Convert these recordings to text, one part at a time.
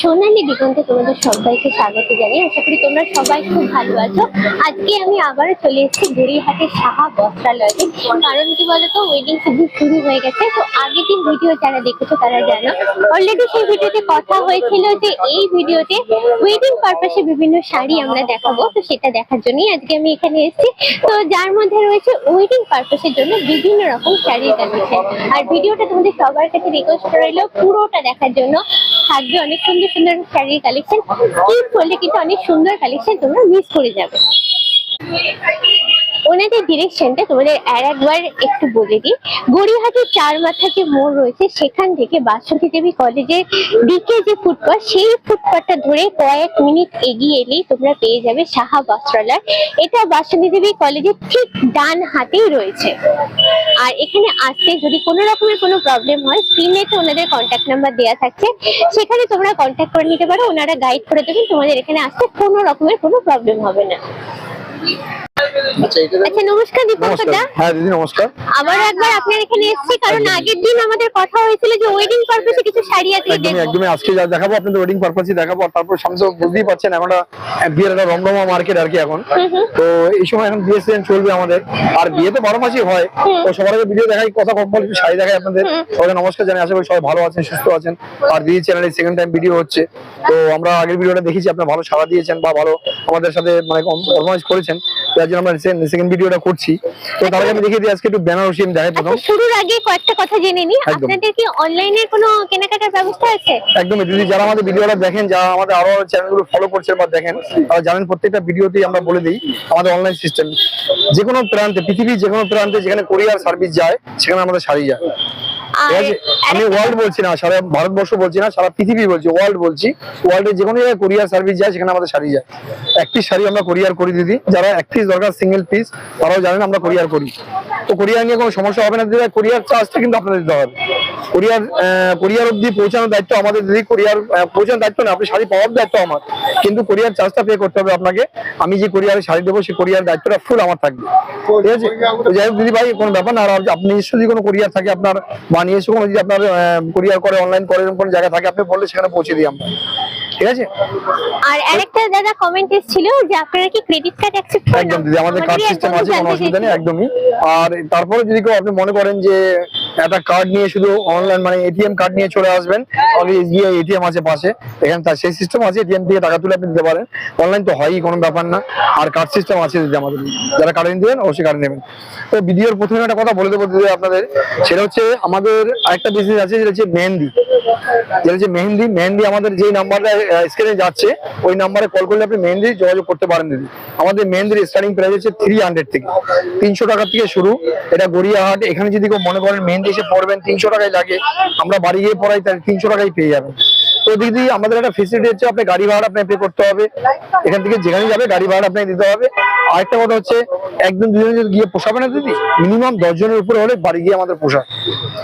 সোনালী দিগন্তে তোমাদের সবাইকে স্বাগত জানাই। আশা করি তোমরা সবাই খুব ভালো আছো। আজকে আমি আবারও চলে এসেছি গড়িয়াহাটের সাহা বস্ত্রালয়ে। কারণ কি বলতো, ওয়েডিং সিজন শুরু হয়ে গেছে। তো আগের দিন ভিডিও যারা দেখেছো তারা জানো, অলরেডি সেই ভিডিওতে কথা হয়েছিল যে এই ভিডিওতে ওয়েডিং পারপাসে বিভিন্ন শাড়ি আমরা দেখাবো। তো সেটা দেখার জন্যই আজকে আমি এখানে এসেছি। তো যার মধ্যে রয়েছে ওয়েডিং পারপাসের জন্য বিভিন্ন রকম শাড়ির কালেকশন। আর ভিডিওটা তোমাদের সবার কাছে রিকোয়েস্ট করে রইলো পুরোটা দেখার জন্য। থাকবে অনেক সুন্দর সুন্দর শাড়ির কালেকশন। স্কিপ করলে কিন্তু অনেক সুন্দর কালেকশন তোমরা মিস করে যাবে। ওনাদের ডিরেকশনটা তোমাদের আর একবার একটু বলে দিই। গড়িয়াহাটের চার মাথা যে মোড় রয়েছে, সেখান থেকে বাসন্তী দেবী কলেজের দিকে যে ফুটপাথ, সেই ফুটপাথটা ধরে কয়েক মিনিট এগিয়ে এলেই তোমরা পেয়ে যাবে সাহা বস্ত্রালয়। এটা বাসন্তী দেবী কলেজের ঠিক ডান হাতেই রয়েছে। আর এখানে আসতে যদি কোনো রকমের কোনো প্রবলেম হয়, স্ক্রিনে তো ওনাদের কন্ট্যাক্ট নাম্বার দেওয়া থাকছে, সেখানে তোমরা কন্ট্যাক্ট করে নিতে পারো। ওনারা গাইড করে দেবেন, তোমাদের এখানে আসতে কোনো রকমের কোনো প্রবলেম হবে না। আচ্ছা, নমস্কার দীপঙ্করদা। হ্যাঁ দিদি নমস্কার। আবার একবার আপনার এখানে এসেছি কারণ আগের দিন আমাদের কথা হয়েছিল যে ওয়েডিং পারপাসে কিছু শাড়ি আছে দেখবো। একদমই আজকে যা দেখাবো আপনাদের ওয়েডিং পারপাসে দেখাবো। তারপর সামনে তো বুঝতেই পাচ্ছেন এখন বিয়ের একটা রমরমা মার্কেট আর কি এখন। তো এই সময় এখন বিয়ে সিজন চলবে আমাদের, আর বিয়ে তো 12 মাসই হয়। তো সবার আগে ভিডিও দেখাই, কথা কম বলে শাড়ি দেখাই আপনাদের। সবাই নমস্কার জানাই, আশা করি সবাই ভালো আছেন, সুস্থ আছেন। আর দিদি চ্যানেলে সেকেন্ড টাইম ভিডিও হচ্ছে। তো আমরা আগের ভিডিওটা দেখেছি, আপনারা ভালো সাড়া দিয়েছেন বা ভালো আমাদের সাথে মানে কম্প্রোমাইজ করেছেন, যার জন্য আমরা সেকেন্ড ভিডিওটা করছি। তো তার আগে আমি দেখিয়ে দিই আজকে একটু বেনারসি আমি দেখাই প্রথম। শুরুর আগে কয়েকটা কথা জেনে নিই, আপনাদের কি অনলাইনে কোনো কেনাকাটার ব্যবস্থা আছে? একদমই দিদি, যারা আমাদের ভিডিওটা দেখেন, যারা আমাদের আরো চ্যানেলগুলো ফলো করছেন বা দেখেন, তারা জানেন প্রত্যেকটা ভিডিওতেই আমরা বলে দিই আমাদের অনলাইন সিস্টেম। যে কোনো প্রান্তে, পৃথিবীর যে কোনো প্রান্তে যেখানে কোরিয়ার সার্ভিস যায়, সেখানে আমাদের শাড়ি যায়। আমি ওয়ার্ল্ড বলছি না, সারা ভারতবর্ষ বলছি না, সারা পৃথিবী বলছি, ওয়ার্ল্ড বলছি। ওয়ার্ল্ডের যে কোনো জায়গায় কোরিয়ার সার্ভিস যায়, সেখানে আমাদের শাড়ি যায়। এক পিস শাড়ি আমরা কোরিয়ার করি দিদি, যারা এক পিস দরকার সিঙ্গেল পিস, তারাও জানেন আমরা কোরিয়ার করি। তো কোরিয়ার নিয়ে কোনো সমস্যা হবে না দিদি। কোরিয়ার চার্জটা কিন্তু আপনাদের দিতে হবে। কোরিয়ার অব্দি পৌঁছানোর দায়িত্ব আমাদের দিদি। কোরিয়ার পৌঁছানোর দায়িত্ব না, আপনি শাড়ি পাওয়ার দায়িত্ব আমার, কিন্তু কোরিয়ার চার্জটা পে করতে হবে আপনাকে। আমি যে কোরিয়ারে শাড়ি দেবো, সেই কোরিয়ার দায়িত্বটা ফুল আমার থাকবে, ঠিক আছে? তো যাই হোক দিদি ভাই, কোনো ব্যাপার না। আর আপনি নিশ্চয়ই যদি কোনো কোরিয়ার থাকে আপনার, বা নিয়ে এসে কোনো যদি আপনার কোরিয়ার করে, অনলাইন করে কোনো জায়গা থাকে, আপনি বললে সেখানে পৌঁছে দিই আমরা, ঠিক আছে? আর আরেকটা দাদা কমেন্ট এসেছিল যে আপনারা কি ক্রেডিট কার্ড অ্যাকসেপ্ট করেন? একদম দিদি, আমাদের কার্ড সিস্টেম আছে, কোনো অসুবিধা নেই, একদমই। আর তারপরে যদি কেউ আপনি মনে করেন যে একটা কার্ড নিয়ে শুধু অনলাইন মানে এটিএম কার্ড নিয়ে চলে আসবেন, তাহলে এসবিআই এটিএম আছে পাশে, এখানে তার সেই সিস্টেম আছে, এটিএম থেকে টাকা তুলে আপনি দিতে পারেন। অনলাইন তো হয়ই, কোনো ব্যাপার না। আর কার্ড সিস্টেম আছে দিদি আমাদের, যারা কার্ড দিবেন অবশ্যই কার্ড নেবেন। তো ভিডিওর প্রথমে একটা কথা বলে দেবো দিদি আপনাদের, সেটা হচ্ছে আমাদের আরেকটা বিজনেস আছে, যেটা হচ্ছে মেহেন্দি। যেটা হচ্ছে মেহেন্দি আমাদের যেই নাম্বারটা স্ক্রিনে যাচ্ছে, ওই নাম্বারে কল করলে আপনি মেহেন্দি যোগাযোগ করতে পারেন দিদি। আমাদের মেহেন্দির স্টার্টিং প্রাইস হচ্ছে 300 থেকে, 300 টাকা থেকে শুরু। এটা গড়িয়াহাট। এখানে যদি কেউ মনে করেন মেহেন্দি এসে পড়বেন 300 টাকায় লাগে, আমরা বাড়ি গিয়ে পড়াই, তাহলে 300 টাকায় পেয়ে যাবেন। তো দিদি আমাদের একটা ফেসিলিটি হচ্ছে, আপনি গাড়ি ভাড়া আপনাকে পে করতে হবে। এখান থেকে যেখানে যাবে গাড়ি ভাড়া আপনাকে দিতে হবে। আরেকটা কথা হচ্ছে, একজন দুজনে যদি গিয়ে পোষাবে না দিদি, মিনিমাম 10 জনের উপরে হলে বাড়ি গিয়ে আমাদের পোষায়,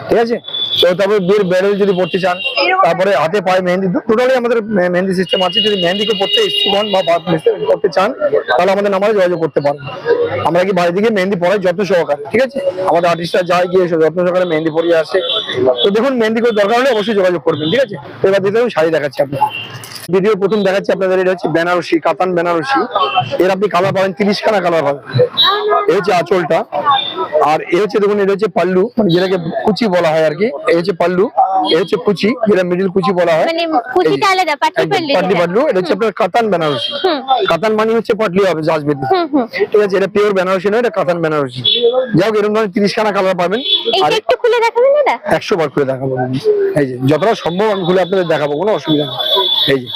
ঠিক আছে? তো তারপরে বিয়ের ব্যারেল যদি পড়তে চান, তারপরে হাতে পায়ে মেহেন্দি, টোটালি আমাদের মেহেন্দি সিস্টেম আছে। যদি মেহেন্দিকে পড়তে ইচ্ছুক হন বা করতে চান, তাহলে আমাদের নাম্বারে যোগাযোগ করতে পারেন। আমরা কি বাড়ি থেকে মেহেন্দি পড়াই যত্ন সহকারে, ঠিক আছে? আমাদের আর্টিস্টরা যায়, গিয়ে যত্ন সহকারে মেহেন্দি পরিয়ে আসে। তো দেখুন, মেহেন্দি করে দরকার হলে অবশ্যই যোগাযোগ করবেন, ঠিক আছে? তো এবার দিতে আমি শাড়ি দেখাচ্ছি আপনাকে। ভিডিও প্রথম দেখাচ্ছি আপনাদের, এটা হচ্ছে বেনারসি, কাতান বেনারসি। এর আপনি কালার পাবেন 30খানা কালার পাবেন। এই হচ্ছে আঁচলটা। আর এ হচ্ছে দেখুন, এটা হচ্ছে পাল্লু, মানে যেটাকে কুচি বলা হয় আর কি। এই হচ্ছে পাল্লু, এ হচ্ছে কুচি, যেটা মিডিল কুচি বলা হয়, মানে কুচিটা আলাদা, পাটলি পাল্লু। এটা হচ্ছে আপনার কাতান বেনারসি। কাতান মানে হচ্ছে পাটলি হবে, জাজবেদি, ঠিক আছে? এটা পিওর বেনারসি নয়, এটা কাতান বেনারসি। যাই হোক, এরকম ধরনের 30খানা কালার পাবেন। আর একটু খুলে দেখাবেন দাদা? 100 বার খুলে দেখাবো। এই যে যতটা সম্ভব আমি খুলে আপনাদের দেখাবো, কোনো অসুবিধা নেই। এই যে,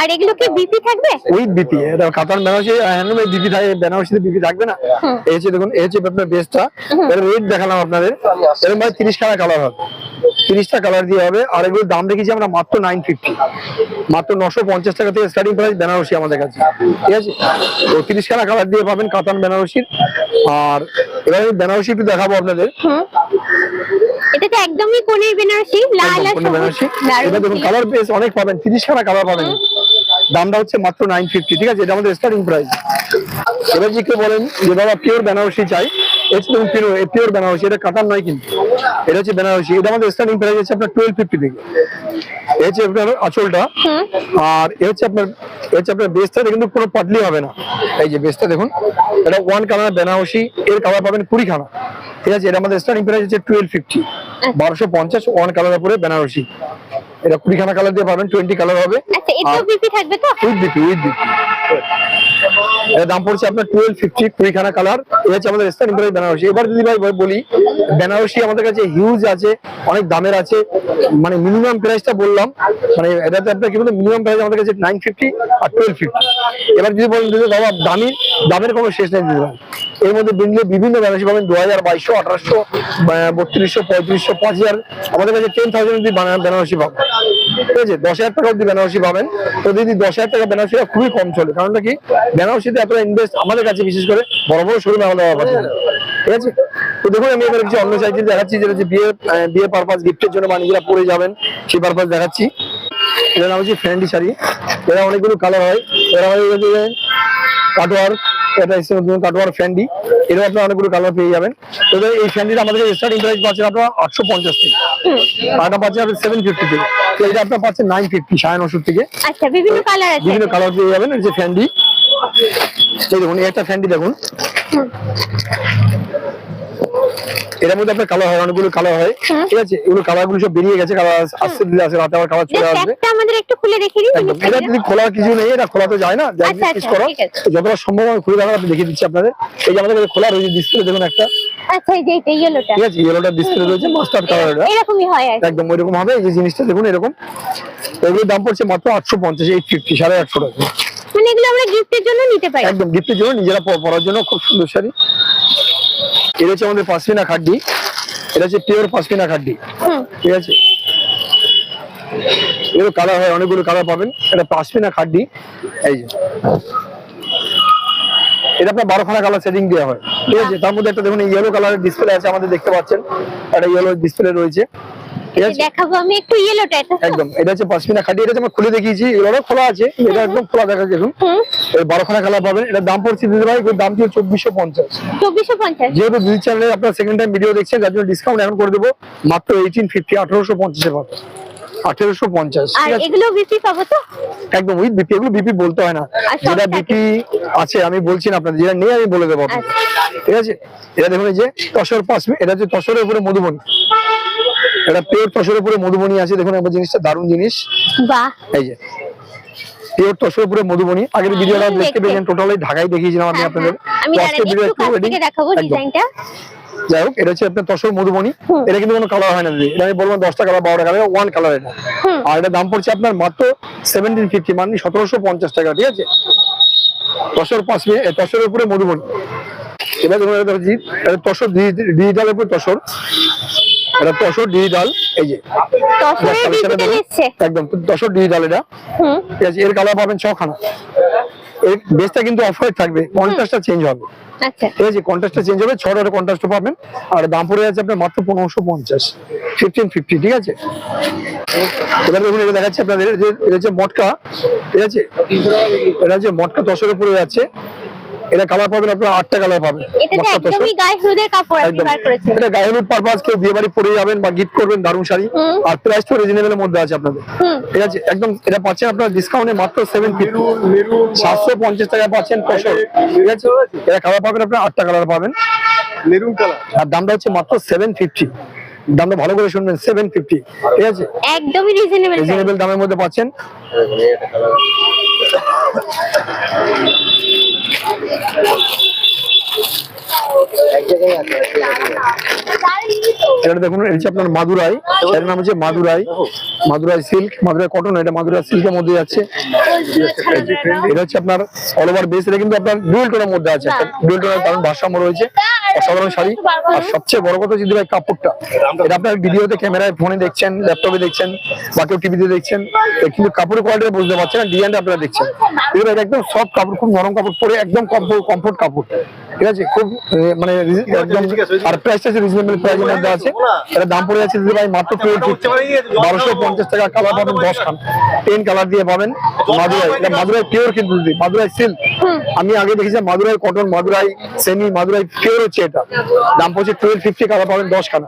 আর এগুলো কি বিপি থাকবে? ওই বিপি, এটা কাতান বেনারসি, হ্যান্ডলুমে বিপি থাকে, বেনারসিতে বিপি থাকবে না। এই হচ্ছে দেখুন, এই হচ্ছে আপনার বেসটা। এর রেট দেখালাম আপনাদের, এরকম ভাই 30খানা কালার হবে, 30টা কালার দিয়ে হবে। আর এগুলোর দাম রেখেছি আমরা মাত্র 950, মাত্র 950 টাকা থেকে স্টার্টিং প্রাইস বেনারসি আমাদের কাছে, ঠিক আছে? তো 30খানা কালার দিয়ে পাবেন কাতান বেনারসির। আর এবার আমি বেনারসি একটু দেখাবো আপনাদের। এটা তো একদমই কোনের বেনারসি, লাল আর বেনারসি। এটা দেখুন কালার বেস অনেক পাবেন, 30খানা কালার পাবেন। দামটা হচ্ছে মাত্র 950, ঠিক আছে? এটা আমাদের স্টার্টিং প্রাইস। এবার যে কেউ বলেন যে বাবা পিওর বেনারসি চাই, পিওর বেনারসি, এটা কাতান নয় কিন্তু, এটা হচ্ছে বেনারসি। এটা আমাদের স্টার্টিং প্রাইস হচ্ছে আপনার 1250 থেকে। এই হচ্ছে আপনার আঁচলটা, আর এ হচ্ছে আপনার বেসটা, কিন্তু কোনো পাতলি হবে না। এই যে বেসটা দেখুন, এটা ওয়ান কালার বেনারসি, এর কালার পাবেন 20 খানা, ঠিক আছে। এটা আমাদের স্টার্টিং প্রাইস হচ্ছে 1250, 1250 ওয়ান কালারের উপরে বেনারসি। এটা 20 খানা কালার দিয়ে পাবেন, 20 কালার হবে। আচ্ছা, এটাও বিপি থাকবে তো? With BP. এর দাম পড়ছে আপনার 1250, 20 খানা কালার। এই হচ্ছে আমাদের স্টার্টিং প্রাইস বেনারসি। এবার যদি ভাই বলি, বেনারসি আমাদের কাছে হিউজ আছে, অনেক দামের আছে, মানে মিনিমাম প্রাইসটা বললাম, মানে এটাতে আপনার কি বলতে মিনিমাম প্রাইস আমাদের কাছে 950 আর 1250। এবার যদি বলেন যে বাবা দামের কোনো শেষ নেই দিতে, এর মধ্যে বিভিন্ন বেনারসি পাবেন 2000, 2200, 1800, 3200, 3500, 5000, আমাদের কাছে 10,000 অব্দি বেনারসি পাবেন, ঠিক আছে। 10,000 টাকা অব্দি বেনারসি পাবেন। তো দিদি 10,000 টাকা বেনারসিটা খুবই কম চলে, কারণটা কি বেনারসিতে এতটা ইনভেস্ট আমাদের কাছে, বিশেষ করে বড় বড় শোরুমে আমাদের পাচ্ছেন, ঠিক আছে। তো দেখুন আমি এবার কিছু অন্য সাইকেল দেখাচ্ছি, যেটা হচ্ছে বিয়ে পারপাস, গিফটের জন্য বা নিজেরা পরে যাবেন সেই পারপাস দেখাচ্ছি। এটা নাম হচ্ছে ফ্যান্ডি শাড়ি, এরা অনেকগুলো কালার হয়। এরা আমাদের কাটোয়ার, এটা কাটোয়ার ফ্যান্ডি, এরও আপনার অনেকগুলো কালার পেয়ে যাবেন। তো এই ফ্যান্ডিটা আমাদের স্টার্টিং প্রাইস পাচ্ছেন আপনার 850 থেকে, আর এটা পাচ্ছেন আপনার 750 থেকে। তো এটা আপনার পাচ্ছেন 950, 950 থেকে। আচ্ছা, বিভিন্ন কালার আছে, বিভিন্ন কালার পেয়ে যাবেন। এই যে ফ্যান্ডি, এই দেখুন একটা ফ্যান্ডি দেখুন, এর মধ্যে আপনার কালার হয়, অনেকগুলো কালার হয়, ঠিক আছে। এগুলো কালার গুলো সব বেরিয়ে গেছে, কালার আসছে দিলে আছে, রাতে আবার কালার চলে আসবে। একটা আমাদের একটু খুলে দেখিয়ে দিন। একদম, এটা যদি খোলার কিছু নেই, এটা খোলা তো যায় না, পিস করা, যতটা সম্ভব আমি খুলে দেখাবো, আপনি দেখিয়ে দিচ্ছি আপনাদের। এই যে আমাদের কাছে খোলা রয়েছে, ডিসপ্লে দেখুন একটা, আচ্ছা এই যে এটা ইয়েলোটা, ঠিক আছে, ইয়েলোটা ডিসপ্লে রয়েছে, মাস্টার্ড কালার, এটা এরকমই হয় আর কি। একদম ওইরকম হবে। এই যে জিনিসটা দেখুন এরকম, এগুলোর দাম পড়ছে মাত্র 850, 850, 850 টাকা। মানে এগুলো আমরা গিফটের জন্য নিতে পারি, একদম গিফটের জন্য, নিজেরা পরার জন্য খুব সুন্দর শাড়ি। এটা হচ্ছে আমাদের পাশমিনা খাড্ডি, এটা হচ্ছে পিওর পাশমিনা খাড্ডি, ঠিক আছে। এগুলো কালার হয়, অনেকগুলো কালার পাবেন। এটা পাশমিনা খাড্ডি, এই যে এটা আপনার 12 খানা কালার সেটিং দেওয়া হয়, ঠিক আছে। তার মধ্যে একটা দেখুন ইয়েলো কালারের ডিসপ্লে আছে, আমাদের দেখতে পাচ্ছেন, একটা ইয়েলো ডিসপ্লে রয়েছে, ঠিক আছে। দেখাবো আমি একটু ইয়েলোটা, এটা একদম এটা হচ্ছে পাশমিনা খাড্ডি, এটা আমরা খুলে দেখিয়েছি, এগুলো খোলা আছে, এটা একদম খোলা দেখা দেখুন। এই 12 খানা কালার পাবেন। এটা দাম পড়ছে দিদি ভাই, এর দাম ছিল 2450। 2450, যেহেতু দিদি চ্যানেলে আপনার সেকেন্ড টাইম ভিডিও দেখছেন, যার জন্য ডিসকাউন্ট এখন করে দেবো মাত্র 1850, 1850 এ পাবেন, 1850, আর ঠিক আছে। এগুলো বিপি পাবো তো? একদম উইথ বিপি, এগুলো বিপি বলতে হয় না, আর সব যেটা থাকে। বিপি আছে আমি বলছি না আপনাদের, যেটা নেই আমি বলে দেবো আপনাদের, ঠিক আছে। এটা দেখুন এই যে তসর পাশমি, এটা হচ্ছে তসরের উপরে মধুবনী, এটা পিওর তসরের উপরে মধুবনী আছে, দেখুন আমার জিনিসটা দারুণ জিনিস, বাহ, এই যে পিওর তসরের উপরে মধুবনী। আগের ভিডিওটা দেখতে পেয়েছেন, টোটালি ঢাকায় দেখিয়েছিলাম আমি আপনাদের। আমি তো আজকের ভিডিও একটু কাছ wedding, থেকে দেখাবো একদম। ডিজাইনটা। যাই হোক, এটা হচ্ছে আপনার তসর মধুবনী, এটা কিন্তু কোনো কালার হয় না দিদি, এটা আমি বলবো 10টা কালার, 12টা কালার, ওয়ান কালার এটা। আর এটা দাম পড়ছে আপনার মাত্র 1750, মানে 1750 টাকা, ঠিক আছে। তসর পাশে, তসরের উপরে মধুবনী। এবার দেখুন এটা হচ্ছে তসর ডিজিটালের উপর তসর, এটা তসর ডিজিটাল, এই যে তসরের ডিজিটাল এসছে, একদম তসর ডিজিটাল এটা, ঠিক আছে। এর কালার পাবেন 6 খানা। এর বেসটা কিন্তু অফ হোয়াইট থাকবে, কন্ট্রাস্টটা চেঞ্জ হবে, আচ্ছা ঠিক আছে। কন্ট্রাস্টটা চেঞ্জ হবে, 6টা কন্ট্রাস্ট পাবেন। আর দাম পড়ে যাচ্ছে আপনার মাত্র 1550, 1550, ঠিক আছে। এবার দেখুন এটা দেখাচ্ছে আপনাদের, এটা হচ্ছে মটকা, ঠিক আছে। এটা হচ্ছে মটকা তসরের উপরে যাচ্ছে, এটা কালার পাবেন আপনার 8টা কালার পাবেন, এটা তো মটকা তসর, একদমই গায়ে হলুদের কাপড় আপনি একদম। বার করেছেন। এটা গায়ে হলুদ পারপাস, কেউ বিয়ে বাড়ি পরে যাবেন বা গিফট করবেন, দারুণ শাড়ি। আর প্রাইস তো রিজনেবল এর মধ্যে আছে আপনাদের, ঠিক আছে। একদম এটা পাচ্ছেন আপনার ডিসকাউন্টে মাত্র 750, 750 টাকায় পাচ্ছেন তসর, ঠিক আছে। এটা কালার পাবেন আপনার 8টা কালার পাবেন, মেরুন কালার, আর দামটা হচ্ছে মাত্র 750, দামটা ভালো করে শুনবেন, 750, ঠিক আছে। একদমই রিজনেবল, রিজনেবল দামের মধ্যে পাচ্ছেন। এক জায়গায় আছে। এটা দেখুন, এটা হচ্ছে আপনার মাদুরাই, এর নাম হচ্ছে মাদুরাই, মাদুরাই সিল্ক, মাদুরাই কটন, এটা মাদুরাই সিল্কের মধ্যে যাচ্ছে। এটা হচ্ছে আপনার অল ওভার বেস, এটা কিন্তু আপনার ডুয়েল টোনের মধ্যে আছে, ডুয়েল টোনের দারুণ ভারসাম্য রয়েছে, অসাধারণ শাড়ি। আর সবচেয়ে বড় কথা যদি ভাই কাপড়টা, এটা আপনার ভিডিওতে ক্যামেরায় ফোনে দেখছেন, ল্যাপটপে দেখছেন, বা কেউ টিভিতে দেখছেন, কিন্তু কাপড়ের কোয়ালিটি বুঝতে পারছেন না, ডিজাইনটা আপনারা দেখছেন। এটা একদম সফট কাপড়, খুব নরম কাপড়, পরে একদম কমফোর্ট কাপড়, ঠিক আছে। খুব মানে একদম আর প্রাইসটা রিজনেবল প্রাইসের মধ্যে আছে। এটা দাম পড়ে যাচ্ছে দিদি ভাই মাত্র 1250 টাকা। কালার পাবেন 10 খান, 10 কালার দিয়ে পাবেন। মাদুরাই, এটা মাদুরাই পিওর কিন্তু দিদি, মাদুরাই সিল্ক। আমি আগে দেখেছি Madurai cotton, Madurai semi, Madurai pure হচ্ছে এটা। দাম পড়ছে 1250, কালার পাবেন 10 খান।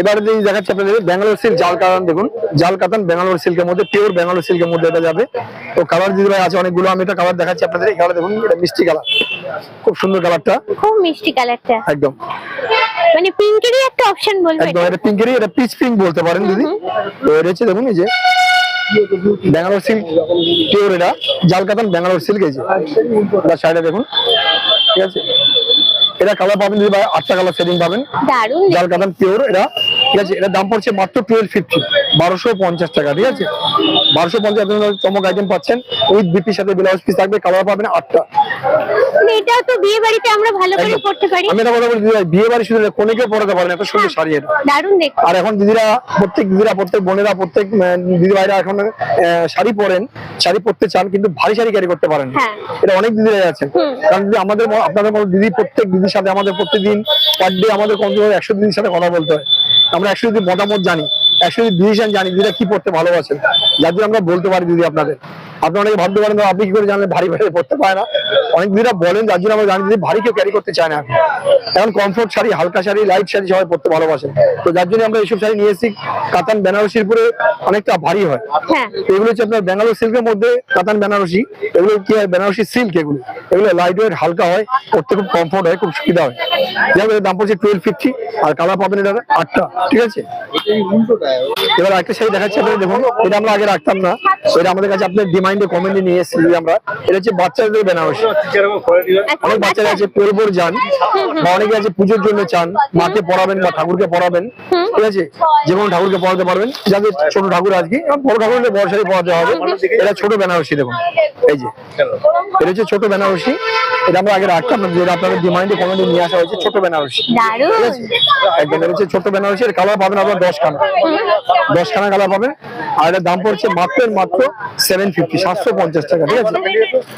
এবারে যদি দেখাচ্ছি আপনাদের ব্যাঙ্গালোর সিল্ক জাল কাতান, দেখুন জাল কাতান ব্যাঙ্গালোর সিল্কের মধ্যে, পিওর ব্যাঙ্গালোর সিল্কের মধ্যে এটা যাবে। তো কালার দিদি ভাই আছে অনেকগুলো, আমি এটা কালার দেখাচ্ছি আপনাদের। এই কালার দেখুন, এটা মিষ্টি কালার, খুব সুন্দর কালারটা, খুব মিষ্টি কালারটা, একদম মানে পিঙ্কেরই একটা অপশন বলবো একদম। এটা পিঙ্কেরই, এটা পিচ পিঙ্ক বলতে পারেন দিদি। তো এটা হচ্ছে দেখুন এই যে ব্যাঙ্গালোর সিল্ক পিওর, এটা জাল কাতান ব্যাঙ্গালোর সিল্ক। এই যে তার সাইডে দেখুন, ঠিক আছে। এটা কালার পাবেন দিদি ভাই 8টা কালার সেটিং পাবেন, দারুন। জাল কাতান পিওর এটা, ঠিক আছে। এটা দাম পড়ছে মাত্র 1250, 1250 টাকা, ঠিক আছে। 1250 আপনারা চমক আইটেম পাচ্ছেন, উইথ বিপির সাথে ব্লাউজ পিস থাকবে। কালার পাবেন 8টা। এটা তো বিয়ে বাড়িতে আমরা ভালো করে পড়তে পারি। আমি এটা কথা বলি দিদি ভাই, বিয়ে বাড়ি শুধু কোনেকেও পড়াতে পারেন, এত সুন্দর শাড়ি এটা। দারুন দেখতে। আর এখন দিদিরা, প্রত্যেক বোনেরা, প্রত্যেক দিদি ভাইরা এখন শাড়ি পরেন, শাড়ি পরতে চান কিন্তু ভারী শাড়ি ক্যারি করতে পারেন না। হ্যাঁ। এটা অনেক দিদিরা আছেন, কারণ দিদি আমাদের আপনাদের মতো দিদি, প্রত্যেক দিদির সাথে আমাদের প্রত্যেকদিন পার ডে আমাদের কমসে কম 100 দিদির সাথে কথা বলতে হয়। আমরা 100 দিদি মতামত জানি, 100 দিদি ডিসিশন জানি, দিদিরা কি পড়তে ভালোবাসেন, যার জন্য আমরা বলতে পারি দিদি আপনাদের। আপনি অনেকে ভাবতে পারেন আপনি কি করে জানলেন ভারী ভারী পড়তে পারে না। অনেক দিদিরা বলেন, যার জন্য আমরা জানি দিদি ভারী কেউ ক্যারি করতে চায় না। এখন কমফোর্ট শাড়ি, হালকা শাড়ি, লাইট শাড়ি সবাই পড়তে ভালোবাসেন। তো যার জন্য আমরা এইসব শাড়ি নিয়ে এসেছি। কাতান বেনারসির পরে অনেকটা ভারী হয়। হ্যাঁ। এগুলো হচ্ছে আপনার ব্যাঙ্গালোর সিল্কের মধ্যে কাতান বেনারসি। এগুলো কি হয়, বেনারসি সিল্ক। এগুলো লাইট ওয়েট, হালকা হয়, পড়তে খুব কমফোর্ট হয়, খুব সুবিধা হয়। যাই হোক, দাম পড়ছে 1250, আর কালার পাবেন এটা 8টা, ঠিক আছে। এবার একটা শাড়ি দেখাচ্ছি আপনাদের, দেখুন এটা আমরা আগে রাখতাম না, এটা আমাদের কাছে আপনার ডিমান্ডে কমেন্টে নিয়ে এসেছি আমরা। এটা হচ্ছে বাচ্চাদের বেনারসি। অনেক বাচ্চারা আছে পরবর যান, বা অনেকে আছে পুজোর জন্য চান, মাকে পড়াবেন বা ঠাকুরকে পড়াবেন, ঠিক আছে। যে কোনো ঠাকুরকে পড়াতে পারবেন, যাদের ছোট ঠাকুর আজকে, বড় ঠাকুর হলে বড় শাড়ি পড়াতে হবে। এটা ছোট বেনারসি, দেখুন এই যে এটা হচ্ছে ছোট বেনারসি। এটা আমরা আগে রাখতাম না, যেটা আপনাদের ডিমান্ডে কমেন্টে নিয়ে আসা হয়েছে, ছোট বেনারসি, দারুন। ঠিক আছে। একদম এটা হচ্ছে ছোট বেনারসি। এর কালার পাবেন আপনার 10 খানা, 10 খানা কালার পাবেন। আর এটার দাম পড়ছে মাত্র 750, 750 টাকা, ঠিক আছে।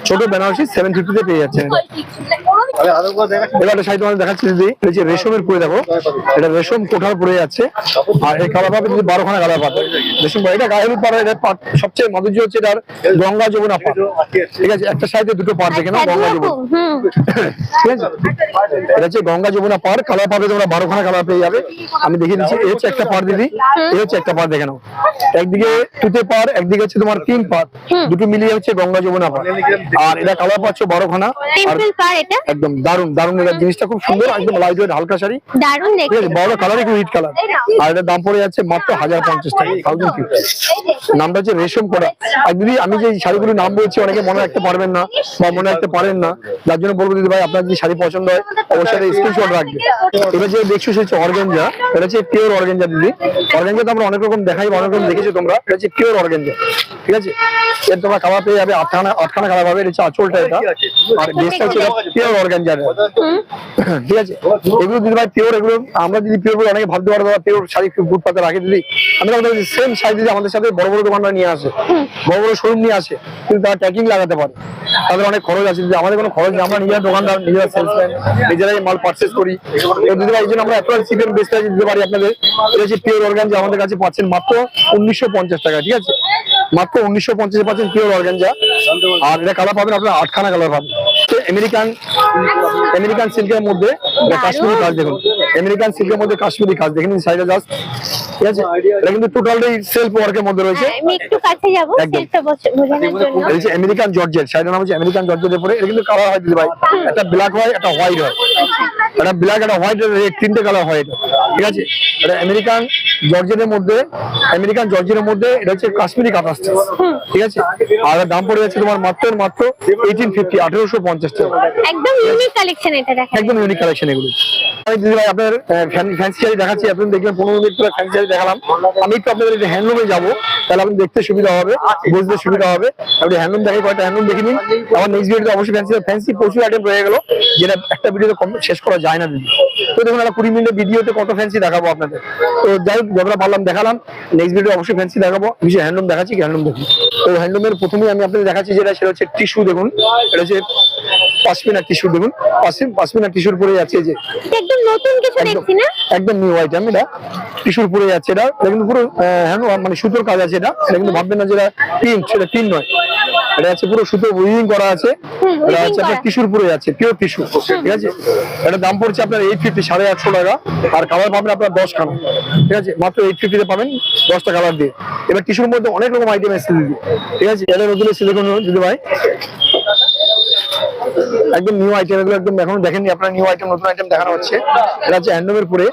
ছোট বেনারসি 750 তে পেয়ে যাচ্ছেন। এবার একটা শাড়ি তোমাদের দেখাচ্ছি দিদি, এই যে রেশমের পরে, দেখো এটা রেশম কোঠার পরে যাচ্ছে। আর এই কালার পাবে যদি 12 খানা কালার পাবে রেশম পরে। এটা গায়ে হলুদ পাড়া, এটা সবচেয়ে মাধুর্য হচ্ছে এটার গঙ্গা যমুনা পাড়, ঠিক আছে। একটা সাইডে দুটো পাড় দেখে না, গঙ্গা যমুনা, ঠিক আছে। এটা হচ্ছে গঙ্গা যমুনা পাড়। কালার পাবে তোমরা 12 খানা কালার পেয়ে যাবে। আমি দেখিয়ে দিচ্ছি, এই হচ্ছে একটা পাড় দিদি, এই হচ্ছে একটা পাড়, দেখে নাও। একদিকে তুতে পাড়, একদিকে হচ্ছে তোমার 3 পাড়, দুটো মিলিয়ে হচ্ছে গঙ্গা যমুনা পাড়। আর এটা কালার পাচ্ছ 12 খানা। আর টেম্পল পার এটা একদম দারুন দারুন, এটা জিনিসটা খুব সুন্দর, একদম লাইট ওয়েট হালকা শাড়ি, দারুন ঠিক দেখতে। আছে। বড় কালার, একটু হিট কালার। আর এটার দাম পড়ে যাচ্ছে মাত্র 1050 টাকা, 1050। নামটা হচ্ছে রেশম করা। আর দিদি আমি যে শাড়িগুলো নাম বলছি অনেকে মনে রাখতে পারবেন না বা মনে রাখতে পারেন না, যার জন্য বলবো দিদি ভাই আপনার যদি শাড়ি পছন্দ হয় অবশ্যই স্ক্রিনশট রাখবে। এটা যে দেখছো সেটা হচ্ছে অর্গানজা, এটা হচ্ছে পিওর অর্গানজা দিদি। অর্গানজা তো আমরা অনেক রকম দেখাই, অনেক রকম দেখেছো তোমরা, এটা হচ্ছে পিওর অর্গানজা, ঠিক আছে। এর তোমরা কালার পেয়ে যাবে 8খানা কালার পাবে। এটা হচ্ছে আঁচলটা এটা, আর বেসটা হচ্ছে পিওর অর্গানজা, ঠিক আছে। এগুলো দিদি ভাই পিওর। এগুলো আমরা যদি পিওর বলে অনেকে ভাবতে পারবো পিওর শাড়ি ফুটপাতে রাখে দিদি। আমরা সেম শাড়ি দিদি আমাদের সাথে বড় বড় দোকানরা নিয়ে আসে, বড় বড় শোরুম নিয়ে আসে, কিন্তু তারা ট্যাকিং লাগাতে পারে, তাদের অনেক খরচ আছে। আমাদের কোনো খরচ নেই, আমরা নিজেরা দোকানদার, নিজেরা সেলসম্যান, নিজেরাই মাল পারচেস করি। দিদি ভাই এই জন্য আমরা অ্যাপ্রন সিপের বেসটা দিতে পারি আপনাদের। এটা হচ্ছে পিওর অর্গানজা, আমাদের কাছে পাচ্ছেন মাত্র 1950 টাকা, ঠিক আছে। মাত্র 1950 পাচ্ছেন পিওর অর্গানজা। আর এটা কালার পাবেন আপনার 8খানা কালার পাবেন। আমেরিকান সিল্কের মধ্যে কাশ্মীরি কাজ, দেখুন আমেরিকান সিল্কের মধ্যে কাশ্মীরি কাজ, দেখেন সাইডে জাস্ট, ঠিক আছে। এটা কিন্তু টোটালি সেলফ ওয়ার্কের মধ্যে রয়েছে। আমি একটু কাছে যাব সেলটা বোঝানোর জন্য। এই যে আমেরিকান জর্জেট, শাড়ির নাম হচ্ছে আমেরিকান জর্জেটের পরে। এটা কিন্তু কালার হয় দিদি ভাই, একটা ব্ল্যাক হয়, একটা হোয়াইট হয়, একটা ব্ল্যাক, একটা হোয়াইট, রেড, 3টে কালার হয় এটা, ঠিক আছে। এটা আমেরিকান জর্জেটের মধ্যে, আমেরিকান জর্জেটের মধ্যে এটা হচ্ছে কাশ্মীরি কাঁথা, ঠিক আছে। আর দাম পড়ে যাচ্ছে তোমার মাত্র 1850, 1850 টাকা। একদম ইউনিক কালেকশন এটা দেখা। একদম ইউনিক কালেকশন এগুলো। দিদি ভাই আপনার ফ্যান্সি শাড়ি দেখাচ্ছি, আপনি দেখবেন 15 মিনিট পরে ফ্যান্সি শাড়ি দেখালাম। আমি একটু আপনাদের হ্যান্ডলুমে যাবো, তাহলে আপনি দেখতে সুবিধা হবে, বুঝতে সুবিধা হবে। আপনি হ্যান্ডলুম দেখে কয়েকটা হ্যান্ডলুম দেখে নিন। আমার নেক্সট ভিডিওতে অবশ্যই ফ্যান্সি প্রচুর আইটেম রয়ে গেল, যেটা একটা ভিডিওতে শেষ করা যায় না দিদি। তো দেখুন একটা 20 মিনিটের ভিডিওতে কত ফ্যান্সি দেখাবো আপনাদের। তো যাই হোক, যতটা পারলাম দেখালাম। নেক্সট ভিডিও অবশ্যই ফ্যান্সি দেখাবো, কিছু হ্যান্ডলুম দেখাচ্ছি, হ্যান্ডলুম দেখুন। তো হ্যান্ডলুমের প্রথমেই আমি আপনাদের দেখাচ্ছি যেটা, সেটা হচ্ছে টিস্যু। দেখুন এটা হচ্ছে পাশমিনা টিস্যু দেখুন, পাশমিনা টিস্যুর পরে যাচ্ছে, এই যে এটা একদম নতুন কিছু দেখছি না? একদম নিউ আইটেম, এটা টিস্যুর পরে যাচ্ছে, এটা কিন্তু পুরো মানে সুতোর কাজ আছে, এটা কিন্তু ভাববেন না যে এটা প্রিন্ট, সেটা প্রিন্ট নয়, এটা হচ্ছে পুরো সুতো উইভিং করা আছে, এটা হচ্ছে আপনার টিস্যুর পরে যাচ্ছে, পিওর টিস্যু, ঠিক আছে। এটা দাম পড়ছে আপনার 850, 850 টাকা, আর কালার পাবেন আপনার 10 খানা, ঠিক আছে, মাত্র 850 তে পাবেন 10টা কালার দিয়ে। এবার টিস্যুর মধ্যে অনেক রকম আইটেম এসেছে দিদি, ঠিক আছে, এটা নতুন এসেছে দেখুন দিদি ভাই, একদম নিউ আইটেম, এগুলো একদম এখনো দেখেননি আপনার, নিউ আইটেম, নতুন আইটেম দেখানো হচ্ছে। এটা হচ্ছে হ্যান্ডলুমের পরে,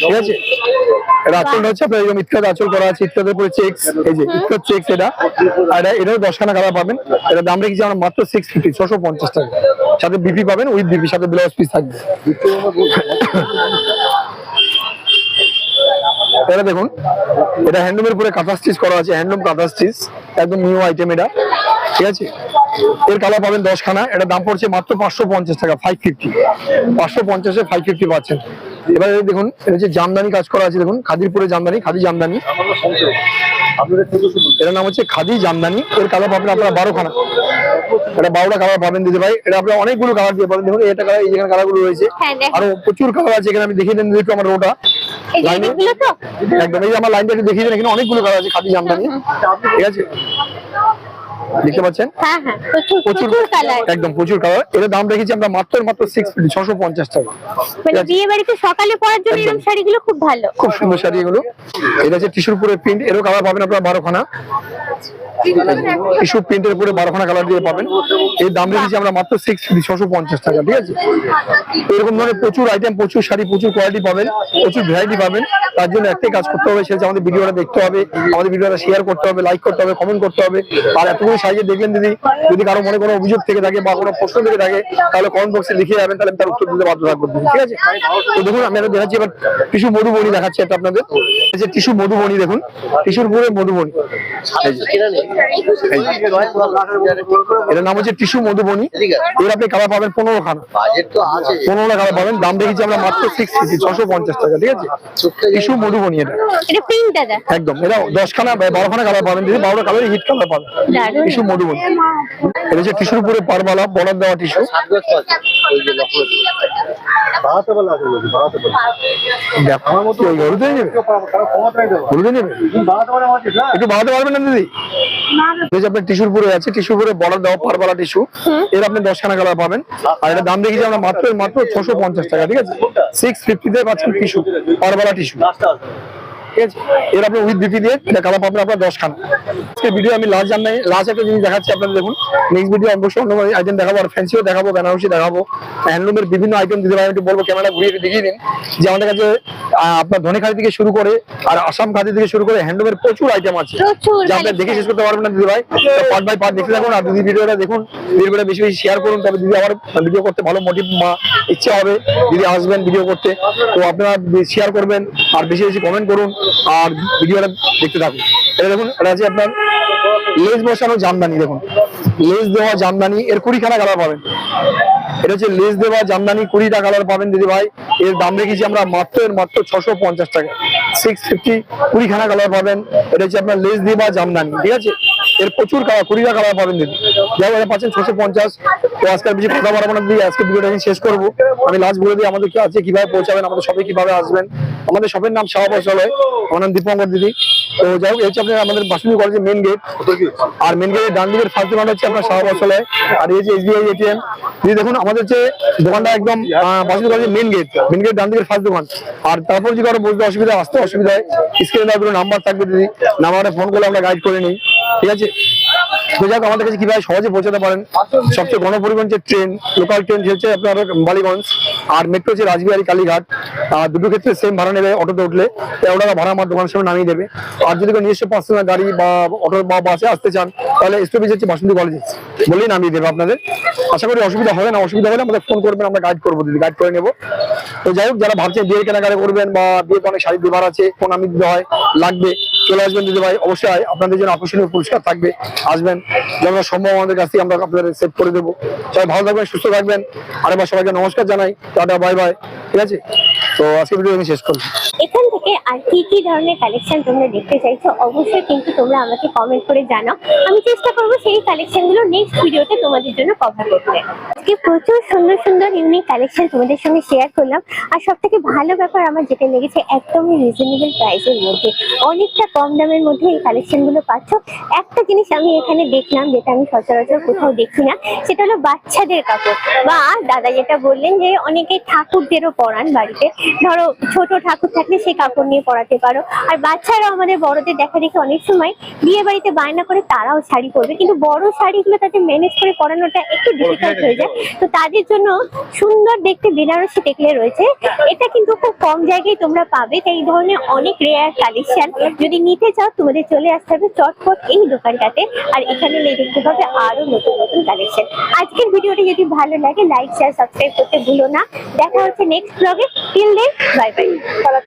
ঠিক আছে, এটা আঁচলটা হচ্ছে আপনার এরকম ইটকাতে আঁচল করা আছে, ইটকাতের পরে চেক্স, এই যে ইটকাত চেক্স, এটা আর এটাও 10 খানা কালার পাবেন। এটা দাম রেখেছি আমরা মাত্র 650, 650 টাকা, সাথে বিপি পাবেন, উইথ বিপি, সাথে ব্লাউজ পিস থাকবে। এটা দেখুন, এটা হ্যান্ডলুমের পরে কাঁথা স্টিচ করা আছে, হ্যান্ডলুম কাঁথা স্টিচ, একদম নিউ আইটেম এটা, ঠিক আছে। এর কালার পাবেন 10 খানা, এটা দাম পড়ছে মাত্র 550 টাকা, 550, 550 এ 550 পাচ্ছেন। এবারে দেখুন, এটা হচ্ছে জামদানি কাজ করা আছে, দেখুন খাদির পরে জামদানি, খাদি জামদানি, এর নাম হচ্ছে খাদি জামদানি। এর কালার পাবেন আপনারা 12 খানা, এটা 12টা কালার পাবেন দিদি ভাই। এটা আপনারা অনেকগুলো কালার দিয়ে পাবেন, দেখুন এটা কালার, এই যেখানে কালার গুলো রয়েছে আরো প্রচুর কালার আছে, এখানে আমি দেখিয়ে দেন একটু আমার রোটা লাইনে, একদম এই যে আমার লাইনটা একটু দেখিয়ে দেন, এখানে অনেকগুলো কালার আছে খাদি জামদানি, ঠিক আছে, দেখতে পাচ্ছেন, হ্যাঁ হ্যাঁ, প্রচুর কালার, একদম প্রচুর কালার। এর দাম রেখেছি আমরা মাত্র 650, 650 টাকা। মানে বিয়ে বাড়িতে সকালে পরার জন্য এরকম শাড়িগুলো খুব ভালো, খুব সুন্দর শাড়ি এগুলো। এটা হচ্ছে টিস্যুর উপরে প্রিন্ট, এরও কালার পাবেন আপনারা 12 খানা, টিস্যু প্রিন্টের উপরে 12 খানা কালার দিয়ে পাবেন। এর দাম রেখেছি আমরা মাত্র 650, 650 টাকা, ঠিক আছে। এরকম ধরনের প্রচুর আইটেম, প্রচুর শাড়ি, প্রচুর কোয়ালিটি পাবেন, প্রচুর ভ্যারাইটি পাবেন। তার জন্য একটাই কাজ করতে হবে, সেটা হচ্ছে আমাদের ভিডিওটা দেখতে হবে, আমাদের ভিডিওটা শেয়ার করতে হবে, লাইক করতে হবে, কমেন্ট করতে হবে। আর এতগুলো সাইজে দেখলেন দিদি, যদি কারো মনে কোনো অভিযোগ থেকে থাকে বা কোনো প্রশ্ন থেকে থাকে, তাহলে কমেন্ট বক্সে লিখে যাবেন, তাহলে আমি তার উত্তর দিতে বাধ্য থাকবো, ঠিক আছে। তো দেখুন, আমি একটা দেখাচ্ছি এবার টিস্যু মধুবনী দেখাচ্ছি একটা আপনাদের, এই যে টিস্যু মধুবনী দেখুন, টিস্যুর উপরে মধুবনী, এটার নাম হচ্ছে টিস্যু মধুবনী। এর আপনি কালার পাবেন 15 খানা, 15টা কালার পাবেন। দাম রেখেছি আমরা মাত্র 650, 650 টাকা, ঠিক আছে। টিস্যু মধুবনী, এটা একদম, এটা 10 খানা 12 খানা কালার পাবেন, 12টা কালার হিট কালার পাবেন, টিস্যু মধুবনী। এটা হচ্ছে টিস্যুর উপরে পারবালা বর্ডার দেওয়া টিস্যু, একটু বাড়াতে পারবেন না দিদি? আপনার টিস্যুর পরে আছে, টিস্যুর পরে বর্ডার দেওয়া পারবালা টিস্যু, এর আপনি 10 খানা কালার পাবেন। আর এটা দাম দেখেছি আমরা মাত্র 650 টাকা, ঠিক আছে, 650 তে পাচ্ছেন টিস্যু, পারবালা টিস্যু, ঠিক আছে। এর আপনি উইথ বিপি দিয়ে এটা কালার পাবেন আপনার 10 খানা। আজকে ভিডিও আমি লাস্ট জানাই, লাস্ট একটা জিনিস দেখাচ্ছি আপনাদের, দেখুন নেক্সট ভিডিও অবশ্যই অন্য আইটেম দেখাবো, আর ফ্যান্সিও দেখাবো, বেনারসি দেখাবো, হ্যান্ডলুমের বিভিন্ন আইটেম দিতে পারেন। একটু বলবো ক্যামেরা ঘুরিয়ে দেখিয়ে দিন যে আমাদের কাছে আপনার ধনেখালি থেকে শুরু করে আর আসাম খাদি থেকে শুরু করে হ্যান্ডলুমের প্রচুর আইটেম আছে, যা আপনি দেখে শেষ করতে পারবেন না দিদি ভাই। পার্ট বাই পার্ট দেখতে থাকুন, আর দিদি ভিডিওটা দেখুন, ভিডিওটা বেশি বেশি শেয়ার করুন, তবে দিদি আবার ভিডিও করতে ভালো মোটিভ ইচ্ছা হবে, দিদি আসবেন ভিডিও করতে, তো আপনারা শেয়ার করবেন আর বেশি বেশি কমেন্ট করুন, আর ভিডিওটা দেখতে থাকুন। এটা দেখুন, এটা আছে আপনার লেজ বসানো জামদানি, দেখুন লেজ দেওয়া জামদানি, এর 20 খানা কালার পাবেন। এটা হচ্ছে লেজ দেওয়া জামদানি, 20টা কালার পাবেন দিদি ভাই। এর দাম রেখেছি আমরা মাত্র 650 টাকা, 650, 20 খানা কালার পাবেন। এটা হচ্ছে আপনার লেজ দেওয়া জামদানি, ঠিক আছে। এর প্রচুর কালার, 20টা কালার পাবেন দিদি, যাই পাচ্ছেন 650। তো আজকে বেশি কথা বলবো না দিদি, আজকে ভিডিওটা শেষ করবো। আমি লাস্ট বলে দিই আমাদের কি আছে, কিভাবে পৌঁছাবেন, আমাদের শপে কিভাবে আসবেন। আমাদের শপের নাম শাহ বস্ত্রালয়, আমার নাম দীপঙ্কর দিদি। তো যাই হোক, হচ্ছে আপনার আমাদের বাসন্তী কলেজের মেন গেট, আর মেন গেটের ডান দিকের ফার্স্ট দোকান হচ্ছে আপনার শাহ বস্ত্রালয়, আর এই যে SBI ATM। দিদি দেখুন, আমাদের যে দোকানটা একদম বাসন্তী কলেজের মেন গেট ডান দিকের ফার্স্ট দোকান। আর তারপর যদি কারো বুঝতে অসুবিধা, আসতে অসুবিধা হয়, স্ক্রিনে দুটো নাম্বার থাকবে দিদি, নাম্বারে ফোন করলে আমরা গাইড করে নিই, ঠিক আছে। তো যাক, আমাদের কাছে কিভাবে সহজে পৌঁছাতে পারেন, সবচেয়ে গণপরিবহন যে ট্রেন, লোকাল ট্রেন হচ্ছে আপনার বালিগঞ্জ, আর মেট্রো হচ্ছে রাজবিহারী কালীঘাট। আর দুটো ক্ষেত্রে সেম ভাড়া নেবে, অটোতে উঠলে 13 টাকা ভাড়া আমার দোকানের সামনে নামিয়ে দেবে। আর যদি কোনো নিজস্ব পার্সোনাল গাড়ি বা অটো বা বাসে আসতে চান, তাহলে স্টপেজ হচ্ছে বাসন্তী কলেজ বলেই নামিয়ে দেবে আপনাদের। আশা করি অসুবিধা হবে না, অসুবিধা হলে আমাদের ফোন করবেন, আমরা গাইড করবো দিদি, গাইড করে নেবো। তো যাই হোক, যারা ভাবছেন বিয়ের কেনাকাটা করবেন বা বিয়েতে অনেক শাড়ি দেবার আছে, কোন আমি দিতে হয় লাগবে, চলে আসবেন দিদি ভাই, অবশ্যই আপনাদের জন্য আকর্ষণীয় পুরস্কার থাকবে, আসবেন। আসবেন, যখন সম্ভব আমাদের কাছ থেকে আমরা আপনাদের সেট করে দেবো। সবাই ভালো থাকবেন, সুস্থ থাকবেন। আরেকবার সবাইকে নমস্কার জানাই, টাটা বাই বাই, ঠিক আছে? তো আজকে ভিডিও আমি শেষ করছি। এখান থেকে আর কি কি ধরনের কালেকশন তোমরা দেখতে চাইছো অবশ্যই কিন্তু তোমরা আমাকে কমেন্ট করে জানাও। আমি চেষ্টা করবো সেই কালেকশন গুলো নেক্সট ভিডিওতে তোমাদের জন্য কভার করতে। আজকে প্রচুর সুন্দর সুন্দর ইউনিক কালেকশন তোমাদের সঙ্গে শেয়ার করলাম। আর সব থেকে ভালো ব্যাপার আমার যেটা লেগেছে, একদমই রিজনেবল প্রাইসের মধ্যে, অনেকটা কম দামের মধ্যে এই কালেকশন গুলো পাচ্ছ। একটা জিনিস আমি এখানে দেখলাম যেটা আমি সচরাচর কোথাও দেখি না, সেটা হলো বাচ্চাদের কাপড়। বা দাদা যেটা বললেন যে অনেকে ঠাকুরদেরও পরান বাড়িতে, ধরো ছোট ঠাকুর থাকলে সেই কাপড় নিয়ে পরাতে পারো। আর বাচ্চারাও আমাদের বড়দের দেখা দেখি অনেক সময় বিয়ে বাড়িতে বায়না করে তারাও শাড়ি পরবে, কিন্তু বড় শাড়িগুলো তাদের ম্যানেজ করে পরানোটা একটু ডিফিকাল্ট হয়ে যায়। তো তাদের জন্য সুন্দর দেখতে বেনারসি টেকলে রয়েছে, এটা কিন্তু খুব কম জায়গায় তোমরা পাবে। তাই এই ধরনের অনেক রেয়ার কালেকশন যদি নিতে চাও তোমাদের চলে আসতে হবে চটপট এই দোকানটাতে। আর এখানে দেখতে পাবে আরো নতুন নতুন কালেকশন। আজকের ভিডিওটি যদি ভালো লাগে লাইক শেয়ার সাবস্ক্রাইব করতে ভুলো না। দেখা হচ্ছে নেক্সট ব্লগে। Till then bye by.